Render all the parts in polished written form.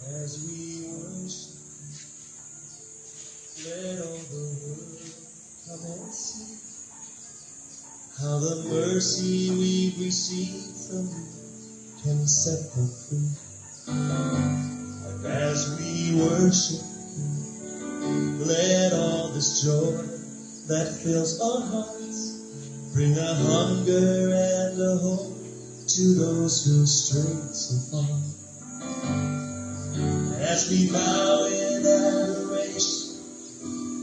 As we worship, let all the world come and see how the mercy we've received from you can set them free. And as we worship, let all this joy that fills our hearts bring a hunger and a hope to those who strayed so far. As we bow in adoration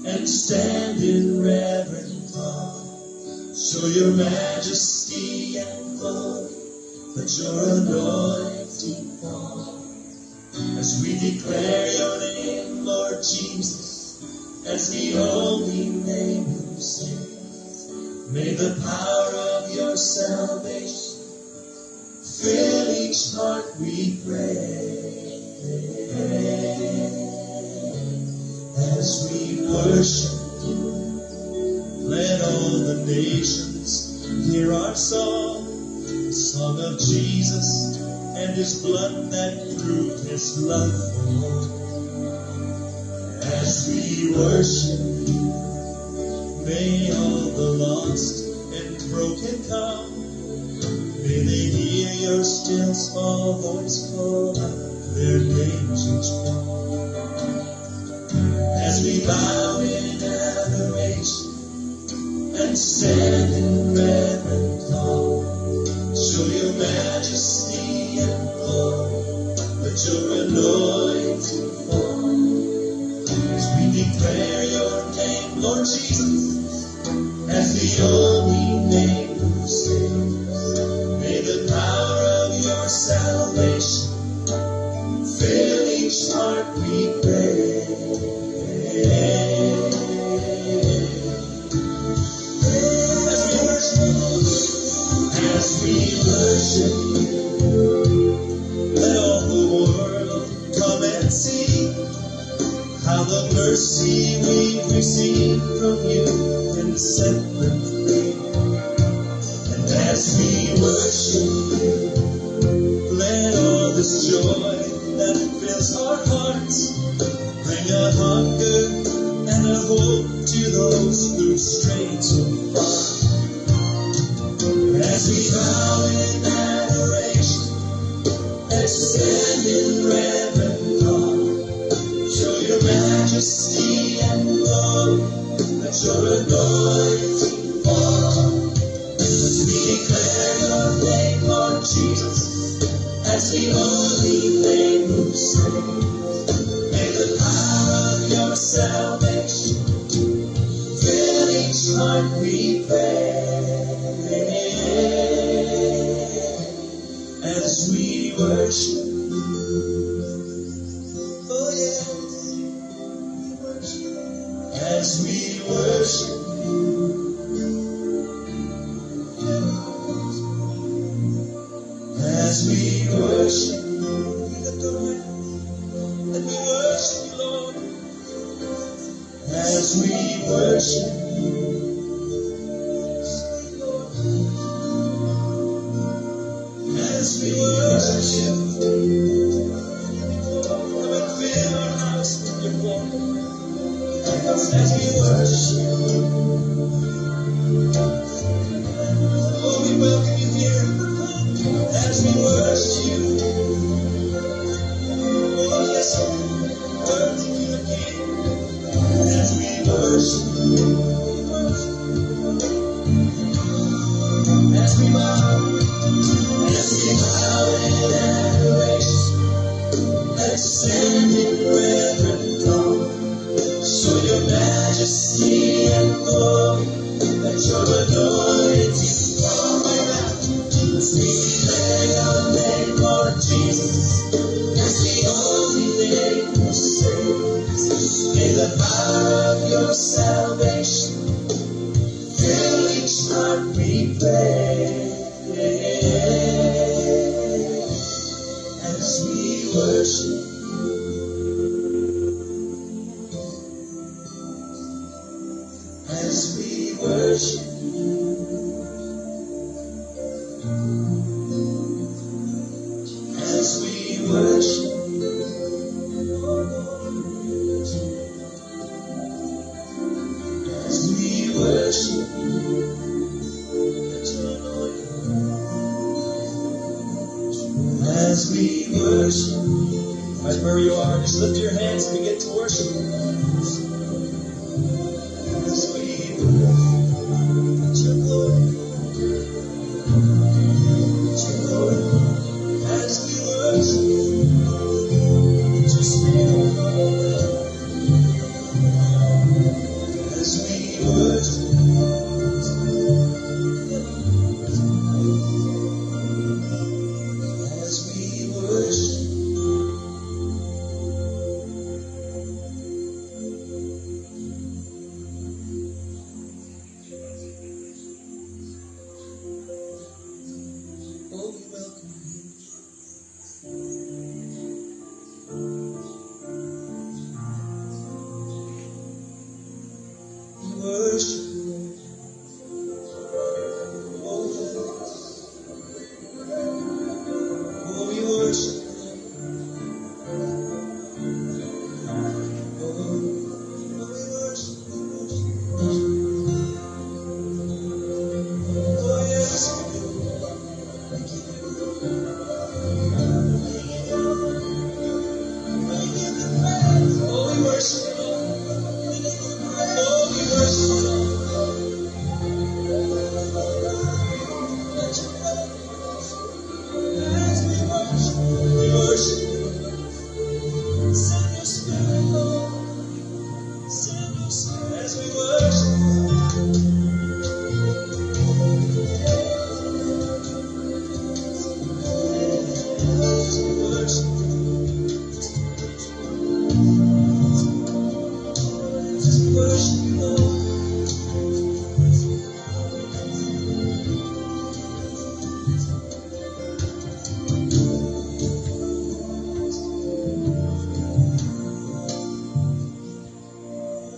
and stand in reverent awe, show your majesty and glory, let your anointing fall. As we declare your name, Lord Jesus, as the only name who saves, may the power of your salvation fill each heart, we pray. As we worship you, let all the nations hear our song, the song of Jesus and his blood that proved his love for all. As we worship you, may all the lost and broken come. May they hear your still small voice call out their names each one. As we bow in adoration and stand in reverent awe, show your majesty and glory, let your anointing fall. As we declare your name, Lord Jesus, as the only name who saves, may the power of your salvation fill each heart, we pray. As we worship you, let all the world come and see how the mercy we've received from you can set them free. And as we worship you, let all this joy that fills our hearts bring a hunger and a hope to those who've strayed so far. As we bow in adoration and stand in reverent awe, show your majesty and glory, let your anointing fall. As we declare your name, Lord Jesus, as the only name who saves, may the power of your salvation fill each heart, we pray. As we worship you, oh yes, we worship. As we worship you, as we worship you, we lift our hands and we worship you, Lord. As we worship you, as we worship you, come and fill our house with your glory. As we worship you, oh, we welcome you here. As we worship you, oh yes, worthy to the King. As we worship you, as we bow in adoration and stand in reverent awe, show your majesty and glory, let your anointing fall around. As we declare your name, Lord Jesus, as the only name who saves, may the power of your salvation fill each heart, we pray. As we worship you, as we worship you, as we worship you. worship. Right where you are, just lift your hands and begin to worship. As we let your glory, let your glory. As we worship, let your spirit fall. As we worship, as we worship. Oh, we welcome you. We worship you. Oh, we worship you. Oh, we worship you. Oh, yes, we do. Oh, we worship you. Oh, we worship you. As we worship, we worship you. Send your spirit, Lord. Send your spirit as we worship. As we worship, as we worship you, Lord.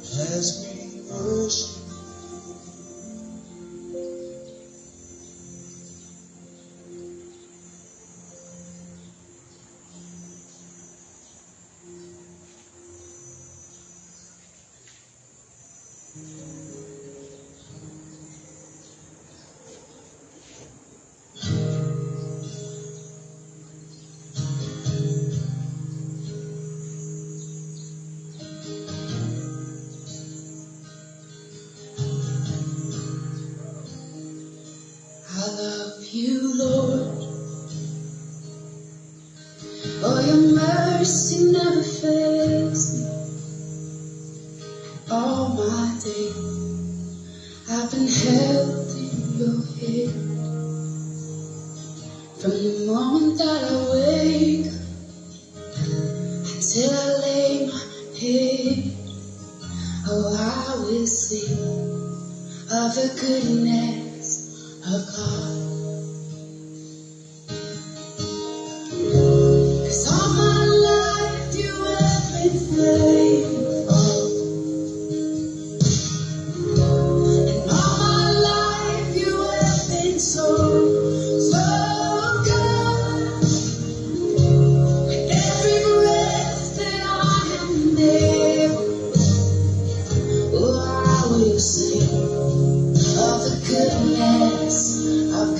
As we worship. I love you, Lord. Oh, your mercy never fails me. All my days I've been held in your hand. From the moment that I wake until I lay my head, oh, I will sing of the goodness of God. 'Cause all my life you have been faithful, and all my life you have been so, so good. With every breath that I am there, oh, I will sing of the goodness of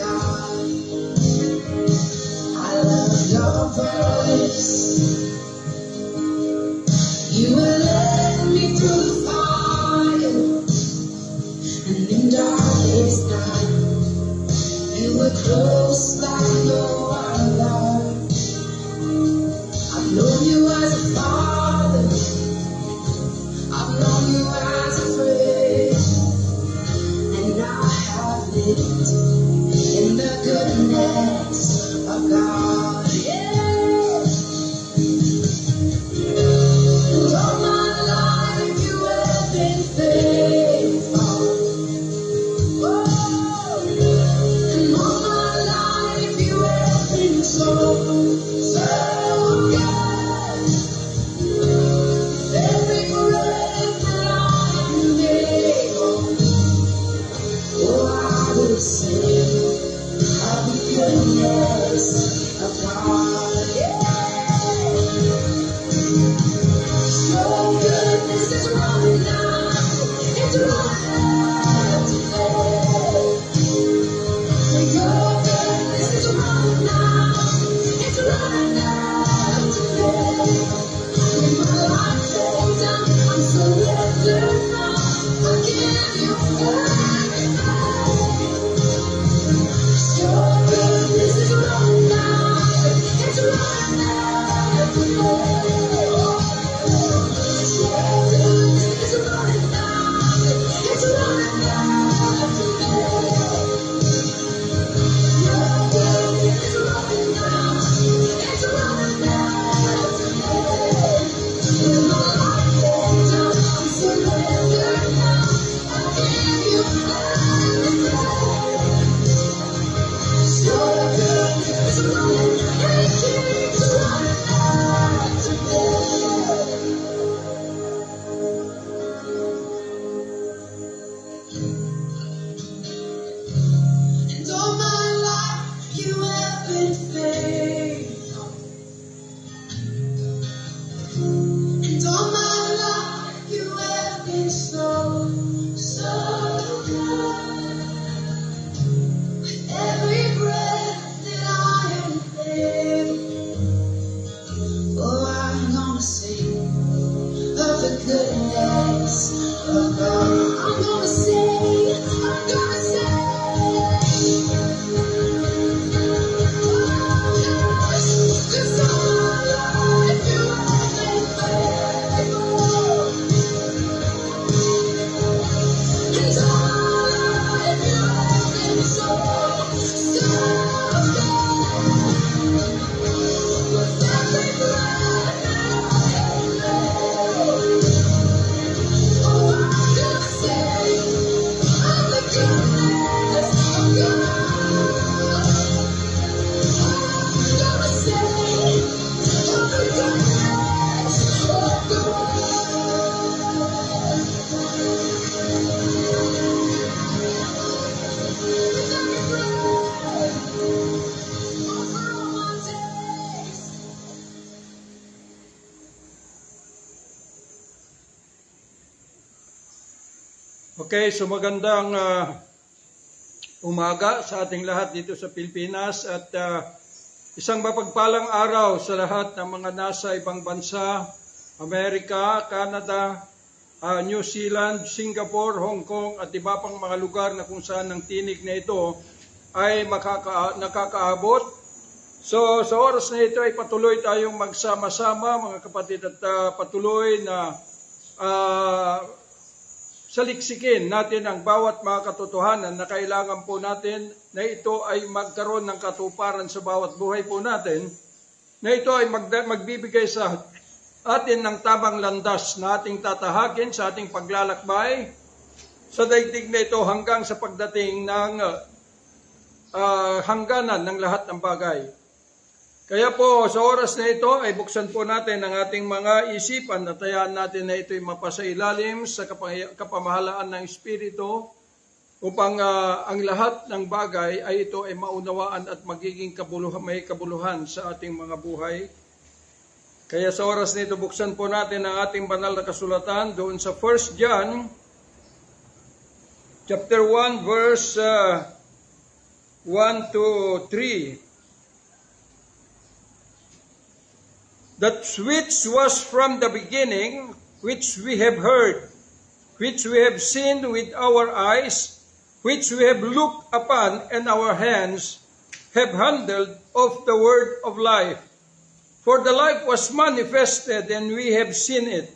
And all my life you have been faithful. And all my life you have been so, so good. With every breath that I am able, oh, I'm gonna sing of the goodness of God. I'm gonna sing, I'm gonna sing. Cause all my life you have been faithful. And all my life you have been so, so good. With every breath that I am able, oh, I'm gonna sing of the goodness of God. I'm gonna sing of the goodness of God. With every breath, over all my days. Okay, so magandang umaga sa ating lahat dito sa Pilipinas at isang mapagpalang araw sa lahat ng mga nasa ibang bansa, Amerika, Canada, New Zealand, Singapore, Hong Kong at iba pang mga lugar na kung saan ang tinig na ito ay nakakaabot. So sa oras na ito ay patuloy tayong magsama-sama mga kapatid at patuloy na saliksikin natin ang bawat mga katotohanan na kailangan po natin na ito ay magkaroon ng katuparan sa bawat buhay po natin, na ito ay magbibigay sa atin ng tamang landas na ating tatahakin sa ating paglalakbay sa daigdig na ito hanggang sa pagdating ng hangganan ng lahat ng bagay. Kaya po sa oras na ito ay buksan po natin ang ating mga isipan at hayaan natin na ito'y mapasailalim sa kapamahalaan ng Espiritu upang ang lahat ng bagay ay ito ay maunawaan at magiging may kabuluhan sa ating mga buhay. Kaya sa oras na ito buksan po natin ang ating banal na kasulatan doon sa 1 John chapter 1 verse 1 to 3. That which was from the beginning, which we have heard, which we have seen with our eyes, which we have looked upon, and our hands have handled of the word of life. For the life was manifested, and we have seen it,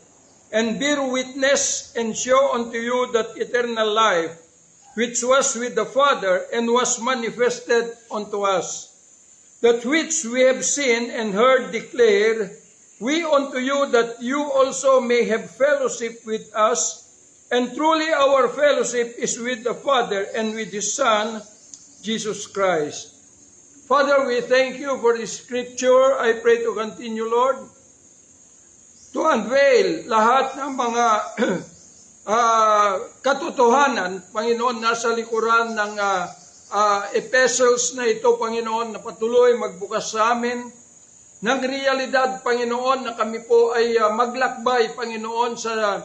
and bear witness, and show unto you that eternal life, which was with the Father, and was manifested unto us. That which we have seen and heard declare we unto you, that you also may have fellowship with us. And truly our fellowship is with the Father and with His Son, Jesus Christ. Father, we thank you for this scripture. I pray to continue, Lord, to unveil lahat ng mga katotohanan, Panginoon, nasa likuran ng epistles na ito, Panginoon, na patuloy magbukas sa amin ng realidad, Panginoon, na kami po ay maglakbay, Panginoon, sa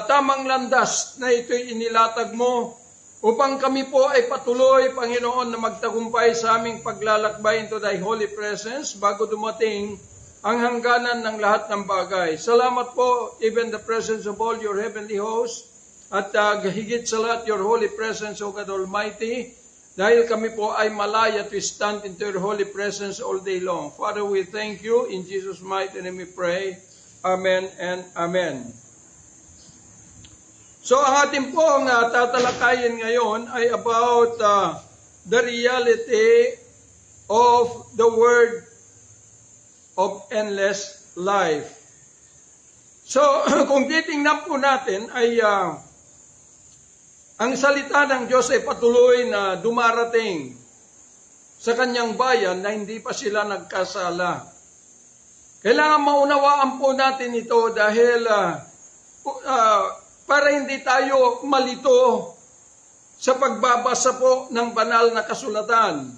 tamang landas na ito'y inilatag mo upang kami po ay patuloy, Panginoon, na magtagumpay sa aming paglalakbay into Thy holy presence bago dumating ang hangganan ng lahat ng bagay. Salamat po, even the presence of all your heavenly hosts, at higit sa lahat, your holy presence, O God Almighty, Dahil kami po ay malaya to stand into your holy presence all day long. Father, we thank you. In Jesus' mighty name we pray. Amen and amen. So ang ating pong tatalakayin ngayon ay about the reality of the word of endless life. So kung titingnan po natin ay ang salita ng Diyos ay patuloy na dumarating sa kanyang bayan na hindi pa sila nagkasala. Kailangan maunawaan po natin ito dahil para hindi tayo malito sa pagbabasa po ng banal na kasulatan.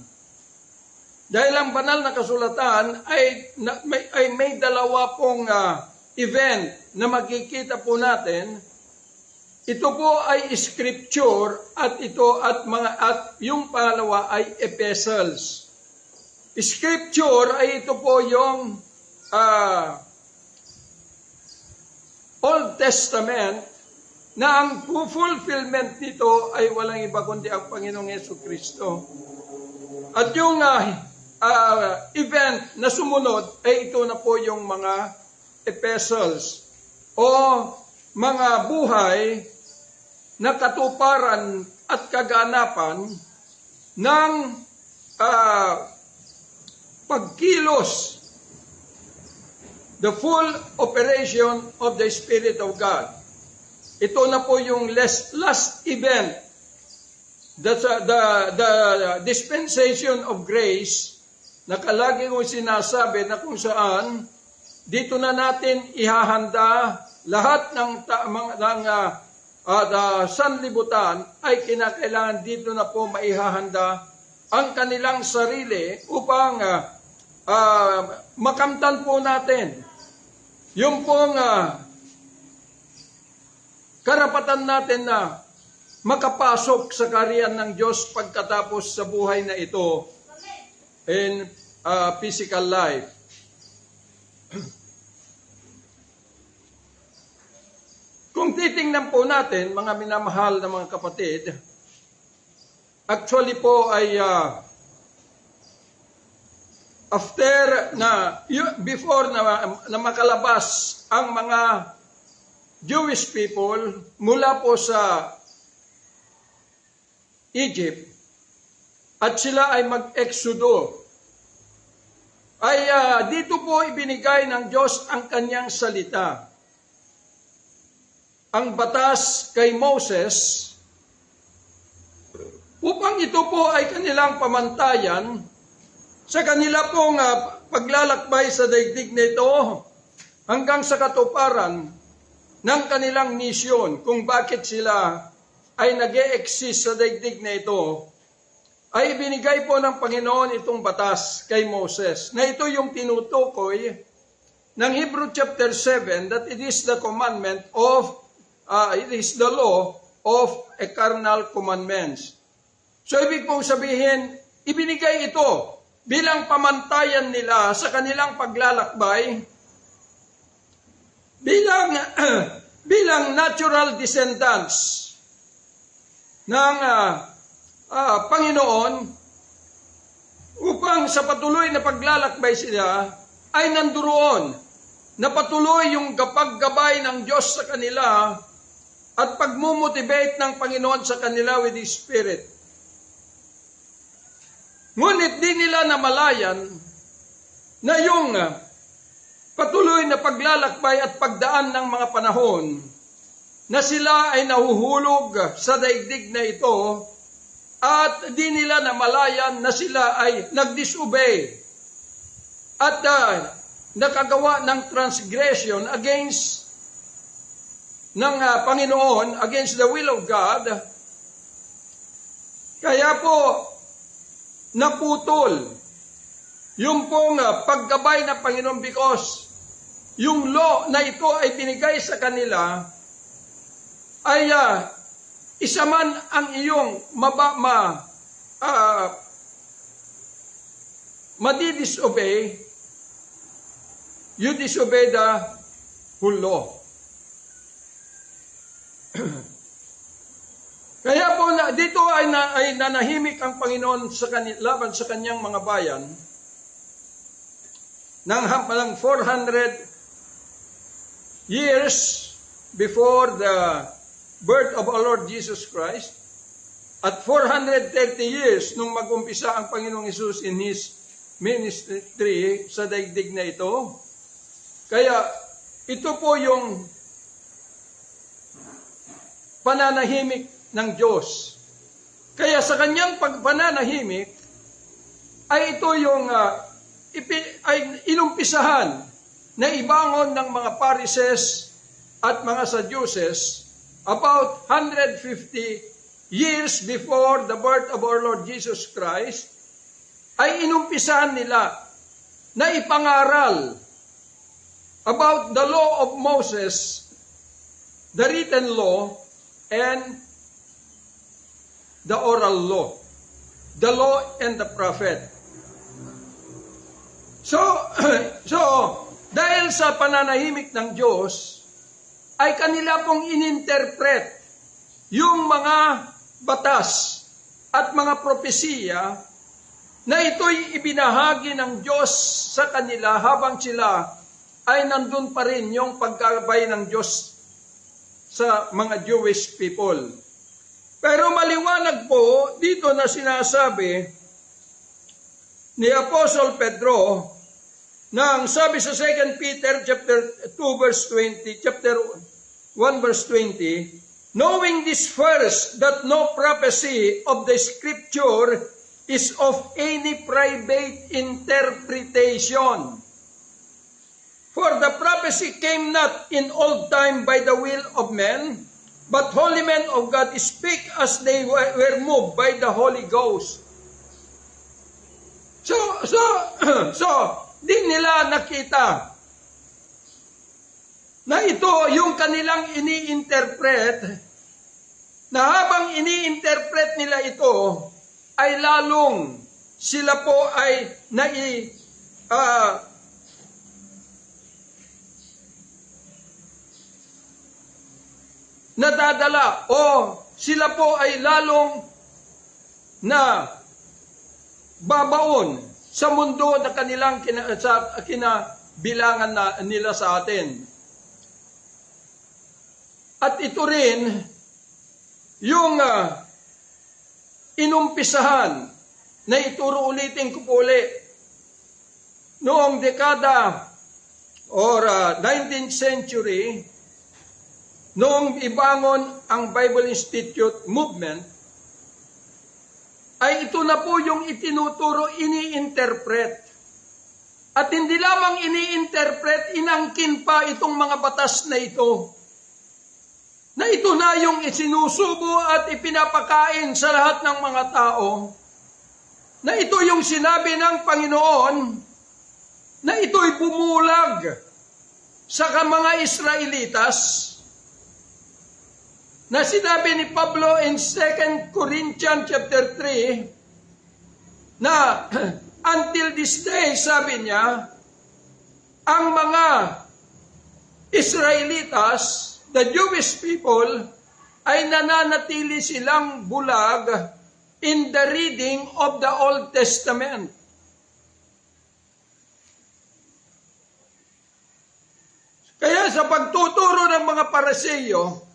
Dahil ang banal na kasulatan ay may dalawa pong event na makikita po natin. Ito po ay scripture at yung pangalawa ay epistles. Scripture ay ito po yung Old Testament na ang fulfillment nito ay walang iba kundi ang Panginoong Jesucristo. At yung event na sumunod ay ito na po yung mga epistles o mga buhay na katuparan at kaganapan ng pagkilos, the full operation of the Spirit of God. Ito na po yung last event, the dispensation of grace, na kalagi kong sinasabi na kung saan dito na natin ihahanda lahat ng sanlibutan ay kinakailangan dito na po maihahanda ang kanilang sarili upang makamtan po natin yung pong karapatan natin na makapasok sa kaharian ng Diyos pagkatapos sa buhay na ito in physical life. Kung titingnan po natin, mga minamahal na mga kapatid, actually po ay before na makalabas ang mga Jewish people mula po sa Egypt at sila ay mag-exodo, ay dito po ibinigay ng Diyos ang kanyang salita. Ang batas kay Moses upang ito po ay kanilang pamantayan sa kanila pong paglalakbay sa daigdig na ito hanggang sa katuparan ng kanilang misyon, kung bakit sila ay nag-e-exist sa daigdig na ito, ay ibinigay po ng Panginoon itong batas kay Moses, na ito yung tinutukoy ng Hebrew chapter 7, that it is the commandment of, it is the law of carnal commandments. So ibig pong sabihin, ibinigay ito bilang pamantayan nila sa kanilang paglalakbay, bilang natural descendants ng Panginoon, upang sa patuloy na paglalakbay sila ay nanduroon na patuloy yung kapaggabay ng Diyos sa kanila at pagmumotivate ng Panginoon sa kanila with His Spirit. Ngunit di nila namalayan na yung patuloy na paglalakbay at pagdaan ng mga panahon na sila ay nahuhulog sa daigdig na ito at di nila namalayan na sila ay nag-disobey at nakagawa ng transgression against ng Panginoon, against the will of God. Kaya po naputol yung pong paggabay ng Panginoon because yung law na ito ay binigay sa kanila ay isa man ang iyong madi-disobey, you disobey the whole law. Kaya po dito ay nanahimik ang Panginoon laban sa kanyang mga bayan, nang 400 years before the birth of our Lord Jesus Christ, at 430 years nung mag-umpisa ang Panginoong Hesus in His ministry sa daigdig na ito. Kaya ito po yung pananahimik ng Diyos. Kaya sa kanyang pagpananahimik, ay ito yung ay inumpisahan na ibangon ng mga Pharisees at mga Sadducees about 150 years before the birth of our Lord Jesus Christ, ay inumpisahan nila na ipangaral about the law of Moses, the written law, and the oral law, the law and the prophet. So dahil sa pananahimik ng Diyos, ay kanila pong ininterpret yung mga batas at mga propesiya na ito'y ibinahagi ng Diyos sa kanila habang sila ay nandun pa rin yung pagkabay ng Diyos sa mga Jewish people. Pero maliwanag po dito na sinasabi ni Apostle Pedro, nang sabi sa 2 Peter chapter 2 verse 20, chapter 1 verse 20, knowing this first, that no prophecy of the Scripture is of any private interpretation. For the prophecy came not in old time by the will of men, but holy men of God speak as they were moved by the Holy Ghost. So, di nila nakita na ito yung kanilang ini-interpret, na habang ini-interpret nila ito, ay lalong sila po ay nadadala o sila po ay lalong na babaon sa mundo na kanilang kinabilangan nila sa atin. At ito rin yung inumpisahan na ituro ulitin ko po ulit noong dekada or 19th century, noong ibangon ang Bible Institute movement, ay ito na po yung itinuturo, ini-interpret. At hindi lamang ini-interpret, inangkin pa itong mga batas na ito. Na ito na yung isinusubo at ipinapakain sa lahat ng mga tao. Na ito yung sinabi ng Panginoon, na ito'y bumulag sa mga Israelitas, na sinabi ni Pablo in 2 Corinthians chapter 3, na until this day, sabi niya, ang mga Israelitas, the Jewish people, ay nananatili silang bulag in the reading of the Old Testament. Kaya sa pagtuturo ng mga Pariseo,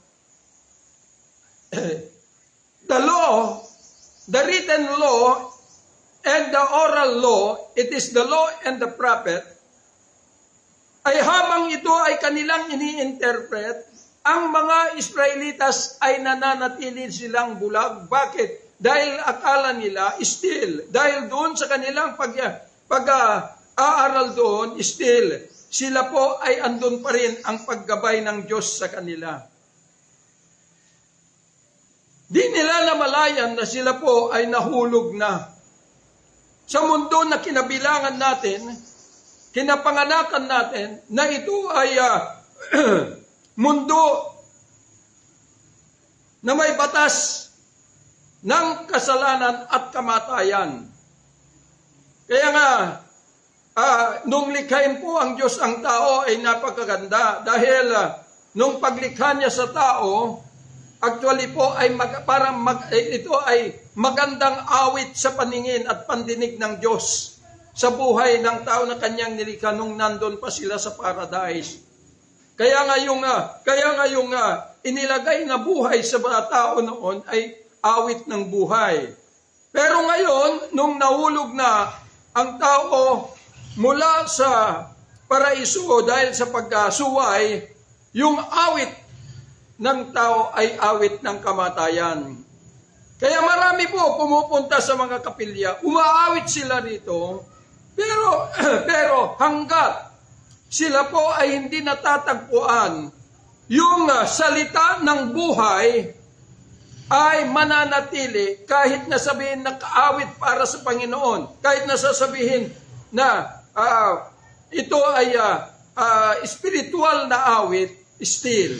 the law, the written law, and the oral law, it is the law and the prophet, ay habang ito ay kanilang ini-interpret, ang mga Israelitas ay nananatili silang bulag. Bakit? Dahil akala nila, still, dahil doon sa kanilang pag-aaral doon, still, sila po ay andun pa rin ang paggabay ng Diyos sa kanila. Di nila namalayan na sila po ay nahulog na. Sa mundo na kinabilangan natin, kinapanganakan natin, na ito ay mundo na may batas ng kasalanan at kamatayan. Kaya nga, nung likhain po ang Diyos ang tao ay napakaganda dahil nung paglikha niya sa tao, actually po ay ito ay magandang awit sa paningin at pandinig ng Diyos sa buhay ng tao na kanyang nilikha nung nandun pa sila sa paradise. Kaya nga yung inilagay na buhay sa mga tao noon ay awit ng buhay. Pero ngayon, nung nahulog na ang tao mula sa paraiso dahil sa pagkasuway, yung awit ng tao ay awit ng kamatayan. Kaya marami po pumupunta sa mga kapilya, umaawit sila rito, pero hanggat sila po ay hindi natatagpuan, yung salita ng buhay ay mananatili kahit nasabihin na kaawit para sa Panginoon, kahit nasasabihin na ito ay spiritual na awit, still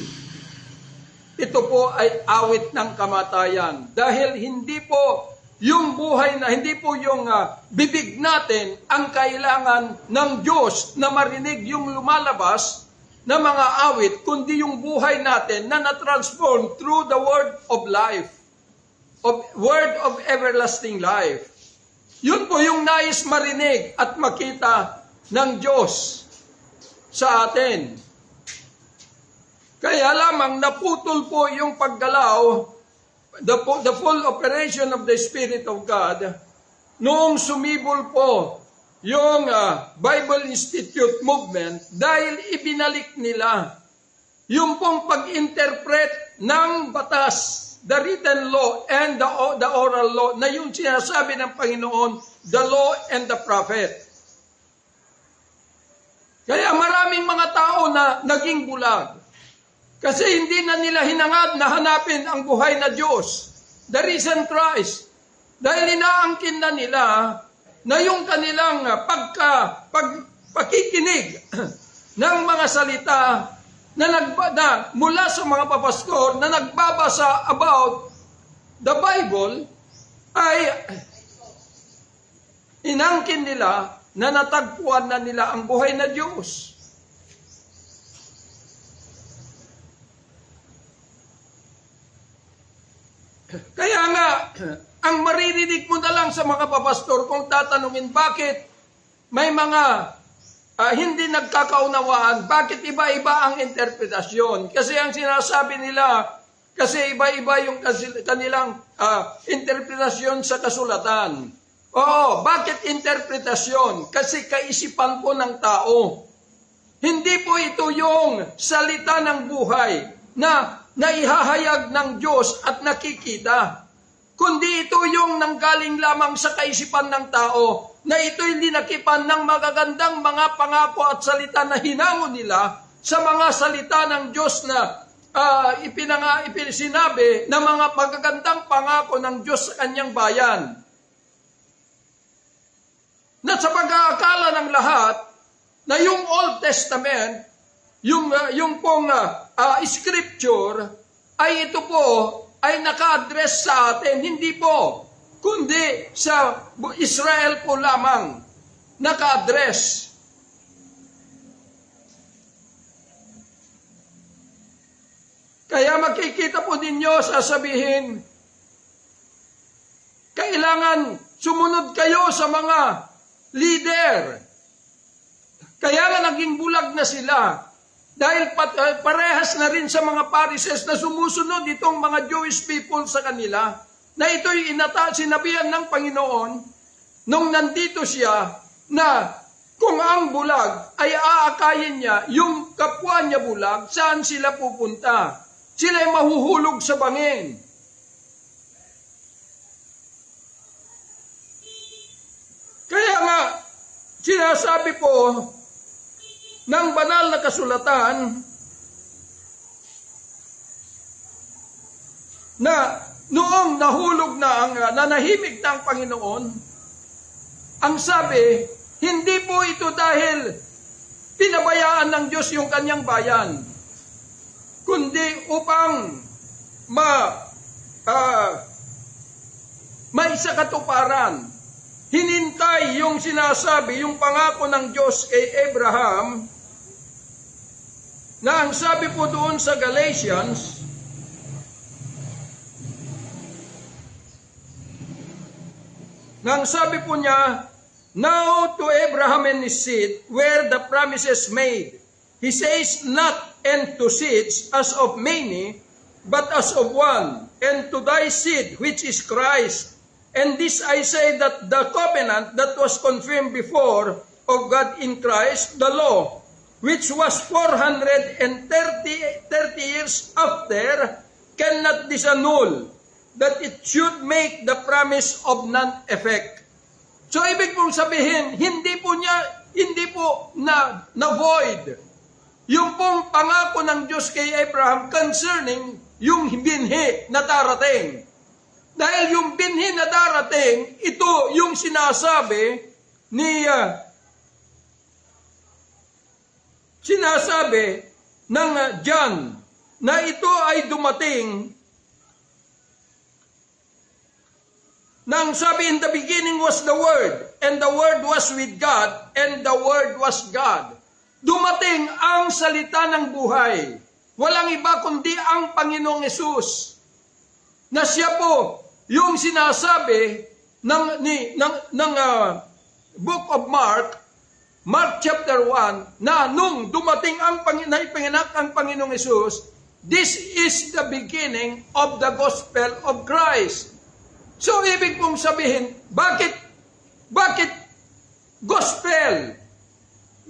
ito po ay awit ng kamatayan. Dahil hindi po yung buhay na, hindi po yung bibig natin ang kailangan ng Diyos na marinig yung lumalabas na mga awit, kundi yung buhay natin na na-transform through the word of life, word of everlasting life. Yun po yung nais marinig at makita ng Diyos sa atin. Kaya lamang naputol po yung paggalaw, the full operation of the Spirit of God, noong sumibol po yung Bible Institute movement dahil ibinalik nila yung pong pag-interpret ng batas, the written law and the oral law, na yung sinasabi ng Panginoon, the law and the prophet. Kaya maraming mga tao na naging bulag. Kasi hindi na nila hinangad na hanapin ang buhay na Diyos, the risen Christ. Dahil inaangkin na nila na yung kanilang pakikinig ng mga salita na mula sa mga papastor na nagbabasa about the Bible ay inangkin nila na natagpuan na nila ang buhay na Diyos. Kaya nga, ang maririnig mo na lang sa mga papastor kung tatanungin bakit may mga hindi nagkakaunawaan, bakit iba-iba ang interpretasyon. Kasi ang sinasabi nila, kasi iba-iba yung kanilang interpretasyon sa kasulatan. Oo, bakit interpretasyon? Kasi kaisipan po ng tao. Hindi po ito yung salita ng buhay na naihahayag ng Diyos at nakikita. Kundi ito yung nanggaling lamang sa kaisipan ng tao na ito'y linakipan ng magagandang mga pangako at salita na hinango nila sa mga salita ng Diyos na sinabi na mga magagandang pangako ng Diyos sa kanyang bayan. Na sa pag-aakala ng lahat na yung Old Testament, yung pong scripture ay ito po ay naka-address sa atin, hindi po, kundi sa Israel po lamang naka-address. Kaya makikita po ninyo, sasabihin, kailangan sumunod kayo sa mga leader. Kaya nga naging bulag na sila. Dahil parehas na rin sa mga Pharisees na sumusunod itong mga Jewish people sa kanila, na ito'y sinabihan ng Panginoon nung nandito siya na kung ang bulag ay aakayin niya, yung kapwa niya bulag, saan sila pupunta? Sila'y mahuhulog sa bangin. Kaya nga, sinasabi po ng banal na kasulatan na noong nahulog na nanahimik na ang Panginoon, ang sabi, hindi po ito dahil pinabayaan ng Diyos yung kanyang bayan, kundi upang maisakatuparan. Hinintay yung sinasabi, yung pangako ng Diyos kay Abraham, na ang sabi po doon sa Galatians, Nang sabi po niya, now to Abraham and his seed were the promises made. He says, not and to seeds as of many, but as of one, and to thy seed, which is Christ. And this I say that the covenant that was confirmed before of God in Christ, the law, which was 430 years after, cannot disannul, that it should make the promise of non-effect. So ibig pong sabihin, hindi po na void yung pong pangako ng Diyos kay Abraham concerning yung binhi na darating. Dahil yung binhi na darating, ito yung sinasabi ng John, na ito ay dumating nang sabi, in the beginning was the Word, and the Word was with God, and the Word was God. Dumating ang salita ng buhay. Walang iba kundi ang Panginoong Hesus. Na siya po yung sinasabi ng Book of Mark chapter 1, na nung dumating na ipinganak ang Panginoong Hesus, this is the beginning of the gospel of Christ. So, ibig pong sabihin, bakit gospel?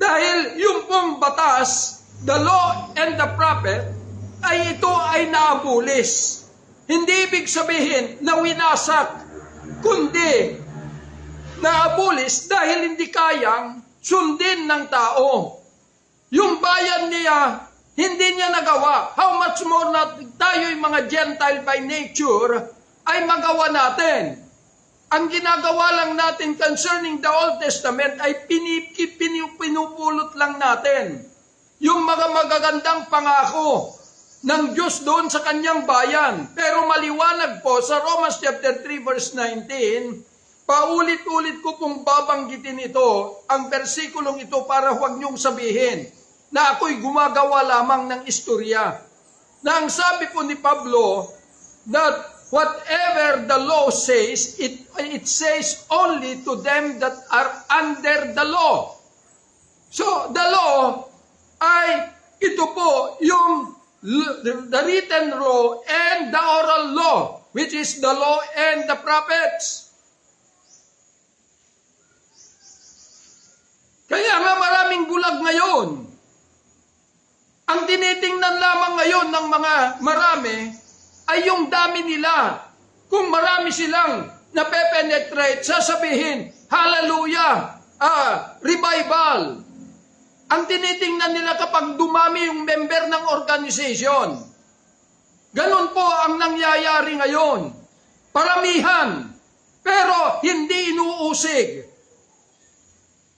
Dahil yung pong batas, the law and the prophet, ito ay naabulis. Hindi ibig sabihin na winasak, kundi naabulis dahil hindi kayang sundin ng tao. Yung bayan niya, hindi niya nagawa. How much more na tayo'y mga Gentile by nature, ay magawa natin. Ang ginagawa lang natin concerning the Old Testament ay pinupulot lang natin yung mga magagandang pangako ng Diyos doon sa kanyang bayan. Pero maliwanag po sa Romans chapter 3 verse 19, paulit-ulit ko pong babanggitin ito, ang versikulong ito, para huwag niyong sabihin na ako'y gumagawa lamang ng istorya. Na ang sabi po ni Pablo, that whatever the law says, it says only to them that are under the law. So, the law ay ito po yung the written law and the oral law, which is the law and the prophets. Kaya nga maraming bulag ngayon. Ang tinitingnan lamang ngayon ng mga marami ay yung dami nila. Kung marami silang napepenetrate, sasabihin, hallelujah, revival. Ang tinitingnan nila kapag dumami yung member ng organization. Ganon po ang nangyayari ngayon. Paramihan, pero hindi inuusig.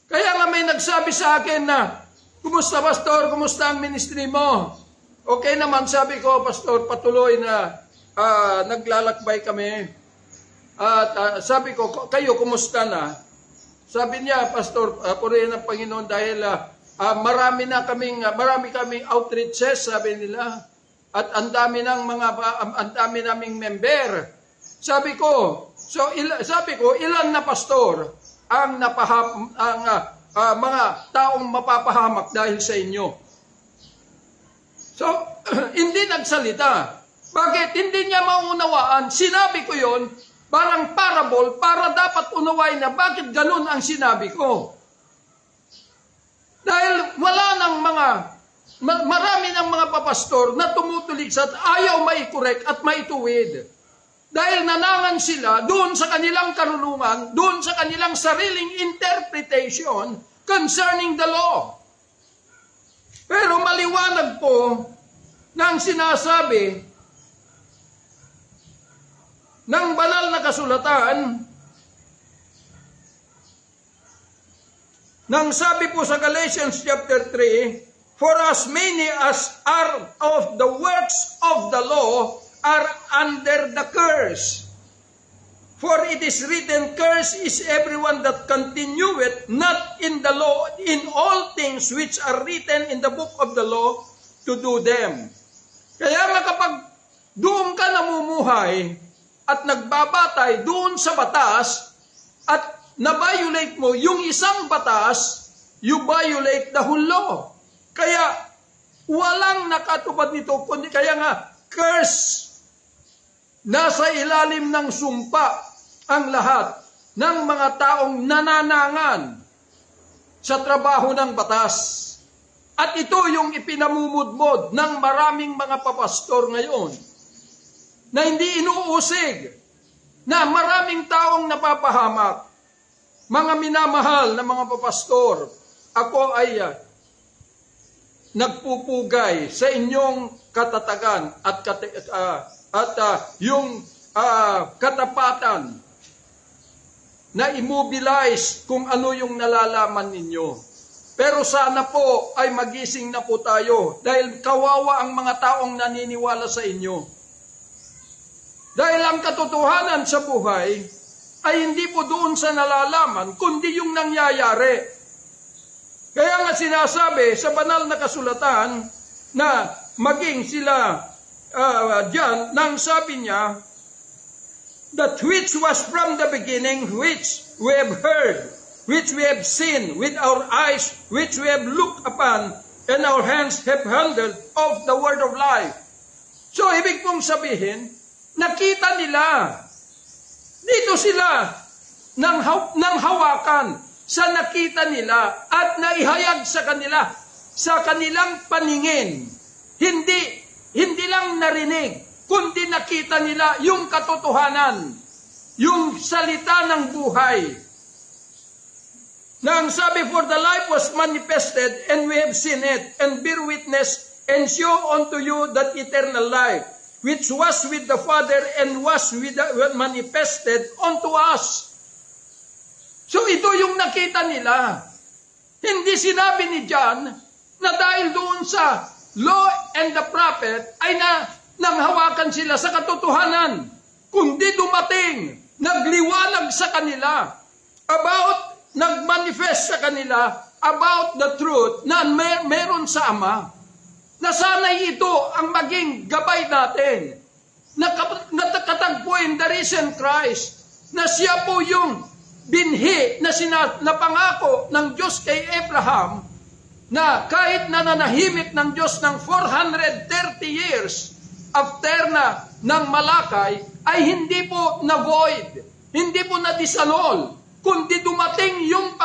Kaya nga may nagsabi sa akin na, kumusta pastor, kumusta ang ministry mo? Okay naman, sabi ko, pastor, patuloy na naglalakbay kami. At sabi ko, kayo, kumusta na? Sabi niya, pastor, purihin ng Panginoon dahil marami kaming outreaches, sabi nila. At ang dami naming member. Sabi ko, ilan na pastor ang mga taong mapapahamak dahil sa inyo? So, hindi nagsalita. Bakit? Hindi niya maunawaan. Sinabi ko yon parang parable para dapat unawain na bakit ganun ang sinabi ko. Dahil marami ng mga papastor na tumutulig sa ayaw maikorek at maituwid. Dahil nanangan sila doon sa kanilang karunungan, doon sa kanilang sariling interpretation concerning the law. Pero maliwanag po na ang sinasabi ng banal na kasulatan, nang sabi po sa Galatians chapter 3, for as many as are of the works of the law are under the curse. For it is written, cursed is everyone that continueth not in the law, in all things which are written in the book of the law, to do them. Kaya nga kapag doon ka namumuhay at nagbabatay doon sa batas, at na-violate mo yung isang batas, you violate the whole law. Kaya walang nakatupad nito, kundi kaya nga, curse. Nasa ilalim ng sumpa ang lahat ng mga taong nananangan sa trabaho ng batas. At ito yung ipinamumudmod ng maraming mga papastor ngayon na hindi inuusig, na maraming taong napapahamak. Mga minamahal na mga papastor, ako ay nagpupugay sa inyong katatagan at yung katapatan na immobilize kung ano yung nalalaman ninyo. Pero sana po ay magising na po tayo dahil kawawa ang mga taong naniniwala sa inyo. Dahil ang katotohanan sa buhay ay hindi po doon sa nalalaman, kundi yung nangyayari. Kaya nga sinasabi sa banal na kasulatan na maging sila diyan, nang sabi niya, that which was from the beginning, which we have heard, which we have seen with our eyes, which we have looked upon, and our hands have handled of the word of life. So, ibig pong sabihin, nakita nila. Dito sila nang hawakan sa nakita nila at naihayag sa kanila, sa kanilang paningin. Hindi lang narinig, kundi nakita nila yung katotohanan, yung salita ng buhay. Na ang sabi, for the life was manifested, and we have seen it, and bear witness, and show unto you that eternal life, which was with the Father, and was manifested unto us. So ito yung nakita nila. Hindi sinabi ni John na dahil doon sa law and the prophet ay nanghawakan sila sa katotohanan, kundi dumating, nagliwanag sa kanila nagmanifest sa kanila about the truth na meron sa Ama. Na sana'y ito ang maging gabay natin. Nakatagpuin the risen Christ, na siya po yung binhi na pangako ng Diyos kay Abraham, na kahit nananahimik ng Diyos ng 430 years after ng Malakay, ay hindi po na-void, hindi po na-disannul, kundi dumating yung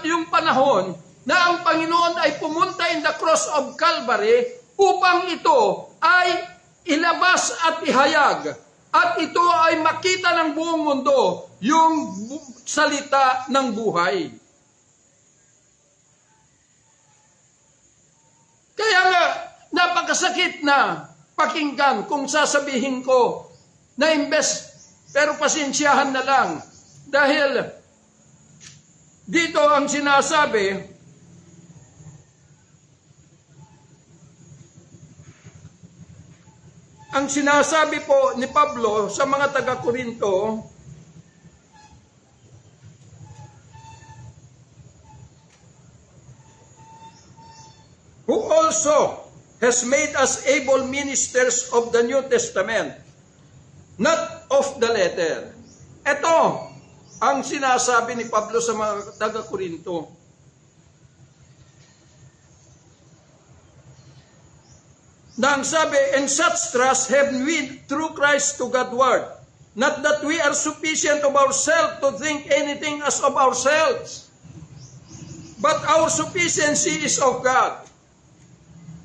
yung panahon na ang Panginoon ay pumunta in the cross of Calvary upang ito ay ilabas at ihayag. At ito ay makita ng buong mundo yung salita ng buhay. Kaya nga, napakasakit na pakinggan kung sasabihin ko na imbes, pero pasensyahan na lang. Dahil dito ang sinasabi, po ni Pablo sa mga taga-Korinto, who also has made us able ministers of the New Testament, not of the letter. Ito ang sinasabi ni Pablo sa mga taga-Korinto. Na ang sabi, and such trust have we through Christ to Godward, not that we are sufficient of ourselves to think anything as of ourselves, but our sufficiency is of God,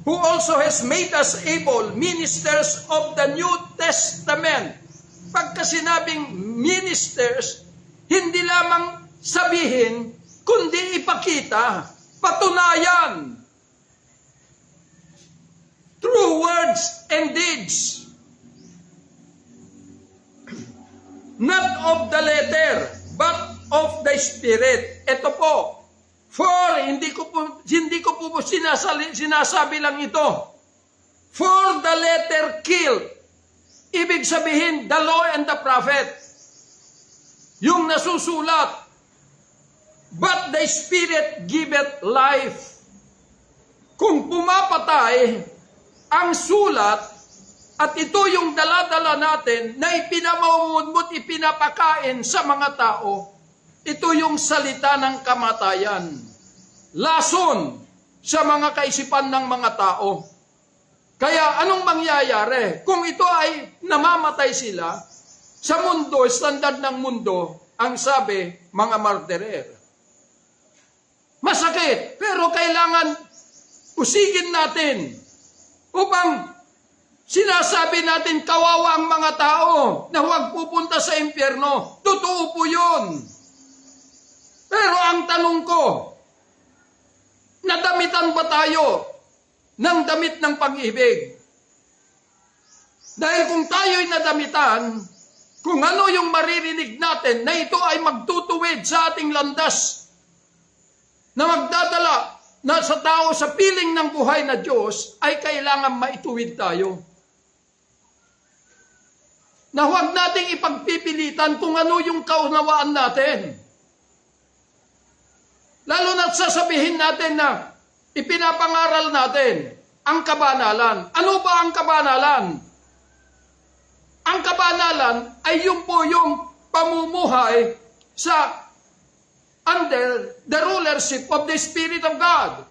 who also has made us able ministers of the New Testament. Pagka sinabing ministers, hindi lamang sabihin, kundi ipakita, patunayan, through words and deeds, not of the letter, but of the Spirit. Ito po, for hindi ko po sinasabi lang ito. For the letter killed, ibig sabihin the law and the prophet, yung nasusulat, but the Spirit giveth life. Kung pumapatay ang sulat, at ito yung dala-dala natin na ipinamumudmut, ipinapakain sa mga tao, ito yung salita ng kamatayan. Lason sa mga kaisipan ng mga tao. Kaya anong mangyayari? Kung ito ay namamatay sila, sa mundo, standard ng mundo, ang sabi, mga martirer. Masakit, pero kailangan usigin natin upang sinasabi natin kawawa ang mga tao na huwag pupunta sa impyerno. Totoo po yun. Pero ang tanong ko, nadamitan ba tayo ng damit ng pag-ibig? Dahil kung tayo'y nadamitan, kung ano yung maririnig natin na ito ay magtutuwid sa ating landas, na magdadala na sa tao sa piling ng buhay na Diyos, ay kailangan maituwid tayo. Na huwag nating ipagpipilitan kung ano yung kaunawaan natin. Lalo na't sasabihin natin na ipinapangaral natin ang kabanalan. Ano ba ang kabanalan? Ang kabanalan ay yung po yung pamumuhay sa under the rulership of the Spirit of God.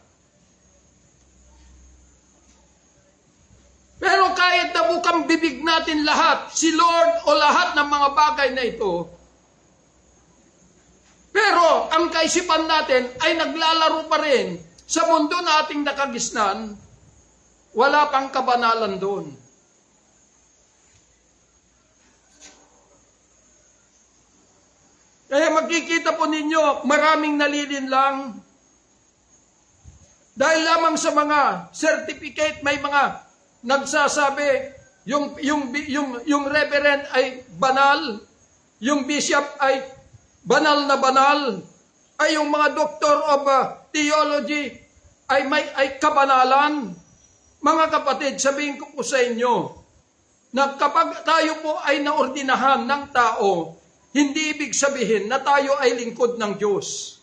Pero kahit nabukang bibig natin lahat, si Lord o lahat ng mga bagay na ito, pero ang kaisipan natin ay naglalaro pa rin sa mundo na ating nakagisnan, wala pang kabanalan doon. Kaya makikita po ninyo, maraming nalilinlang. Dahil lamang sa mga certificate, may mga nagsasabi, yung reverend ay banal, yung bishop ay banal na banal, ay yung mga doctor of theology ay kabanalan. Mga kapatid, sabihin ko po sa inyo, na kapag tayo po ay naordinahan ng tao, hindi ibig sabihin na tayo ay lingkod ng Diyos.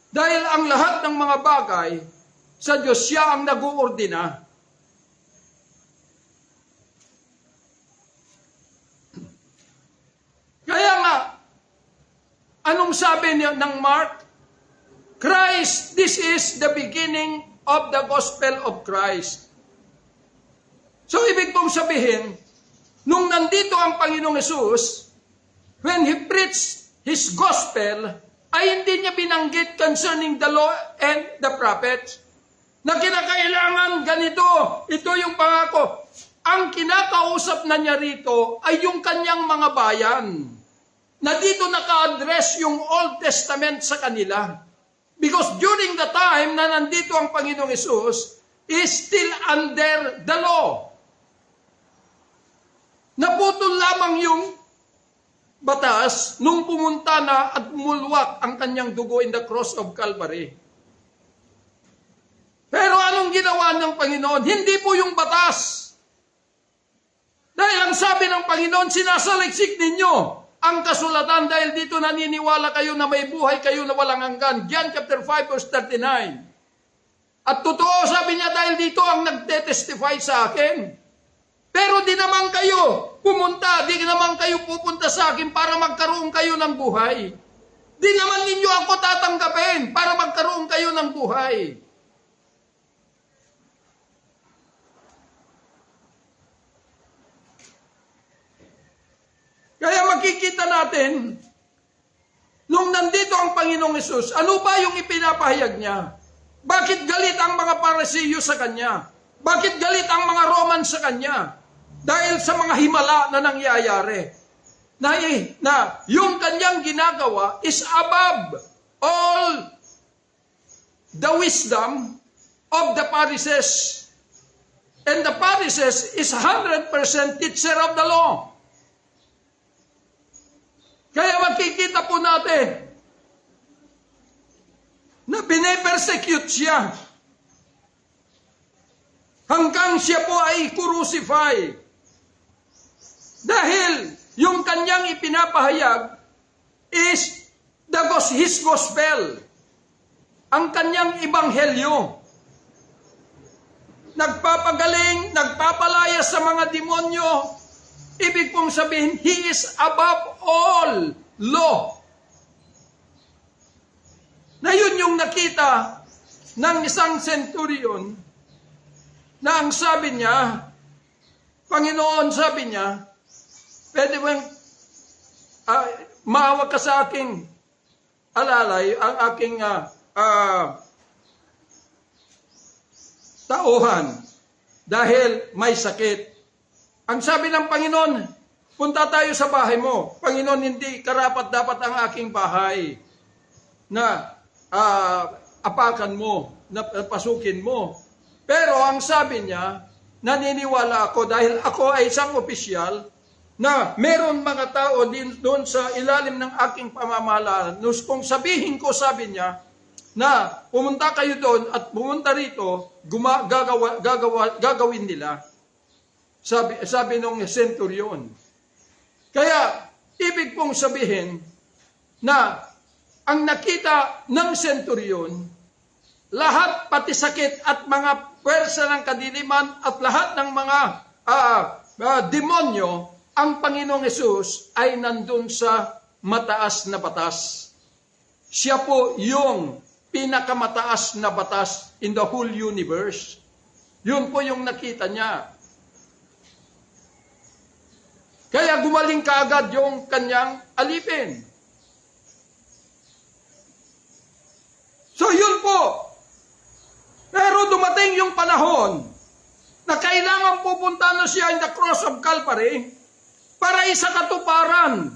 Dahil ang lahat ng mga bagay, sa Diyos siya ang nag-uordina. Kaya nga, anong sabi ng Mark? Christ, this is the beginning of the gospel of Christ. So, ibig pong sabihin, nung nandito ang Panginoong Hesus, when He preached His gospel, ay hindi niya binanggit concerning the law and the prophets, na kinakailangan ganito, ito yung pangako. Ang kinakausap na niya rito ay yung kanyang mga bayan, na dito naka-address yung Old Testament sa kanila. Because during the time na nandito ang Panginoong Hesus, is still under the law. Naputol lamang yung batas nung pumunta na at mulwak ang kanyang dugo in the cross of Calvary. Pero anong ginawa ng Panginoon? Hindi po yung batas. Dahil ang sabi ng Panginoon, sinasaliksik ninyo ang kasulatan dahil dito naniniwala kayo na may buhay kayo na walang hanggan. John chapter 5 verse 39. At totoo, sabi niya, dahil dito ang nagte-testify sa akin. Pero di naman kayo pumunta, di naman kayo pupunta sa akin para magkaroon kayo ng buhay. Di naman ninyo ako tatanggapin para magkaroon kayo ng buhay. Kaya makikita natin, nung nandito ang Panginoong Hesus, ano ba yung ipinapahayag niya? Bakit galit ang mga Parisiyo sa Kanya? Bakit galit ang mga Roman sa Kanya? Dahil sa mga himala na nangyayari. Na yung Kanyang ginagawa is above all the wisdom of the Pharisees. And the Pharisees is 100% teacher of the law. Kaya makikita po natin na bine-persecute siya hanggang siya po ay crucify. Dahil yung kanyang ipinapahayag is his gospel. Ang kanyang ibanghelyo. Nagpapagaling, nagpapalaya sa mga demonyo. Ibig pong sabihin, He is above all law. yung nakita ng isang centurion na ang sabi niya, Panginoon, sabi niya, pwede bang maawa ka sa aking alalay, ang aking tauhan dahil may sakit. Ang sabi ng Panginoon, punta tayo sa bahay mo. Panginoon, hindi karapat-dapat ang aking bahay na apakan mo, na pasukin mo. Pero ang sabi niya, naniniwala ako dahil ako ay isang opisyal na meron mga tao din doon sa ilalim ng aking pamamahalaan. Kung sabihin ko, sabi niya, na pumunta kayo doon at pumunta rito, gagawin nila. Sabi nung centurion. Kaya, ibig pong sabihin na ang nakita ng centurion, lahat pati sakit at mga pwersa ng kadiliman at lahat ng mga demonyo, ang Panginoong Hesus ay nandun sa mataas na batas. Siya po yung pinakamataas na batas in the whole universe. Yun po yung nakita niya. Kaya gumaling kaagad yung kanyang alipin. So yun po. Pero dumating yung panahon na kailangan pupunta na siya in the cross of Calvary para isakatuparan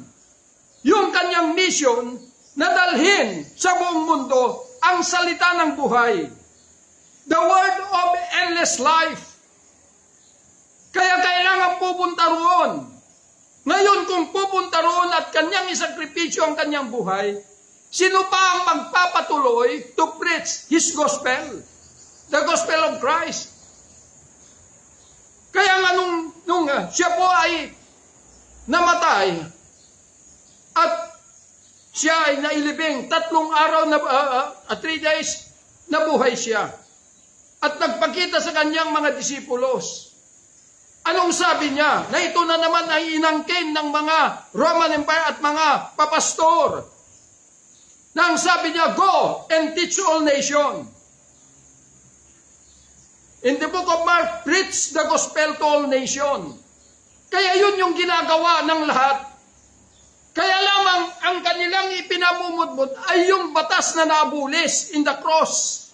yung kanyang mission na dalhin sa buong mundo ang salita ng buhay. The word of endless life. Kaya kailangan pupunta roon. Ngayon kung pupunta roon at kanyang isakripisyo ang kanyang buhay, sino pa ang magpapatuloy to preach His gospel? The gospel of Christ. Kaya nga nung siya po ay namatay at siya ay nailibing, 3 araw na 3 days nabuhay siya. At nagpakita sa kanyang mga disipulos. Anong sabi niya? Na ito na naman ay inangkin ng mga Roman Empire at mga papastor. Na ang sabi niya, go and teach all nations. In the book of Mark, preach the gospel to all nations. Kaya yun yung ginagawa ng lahat. Kaya lamang ang kanilang ipinamumudmod ay yung batas na nabulis in the cross.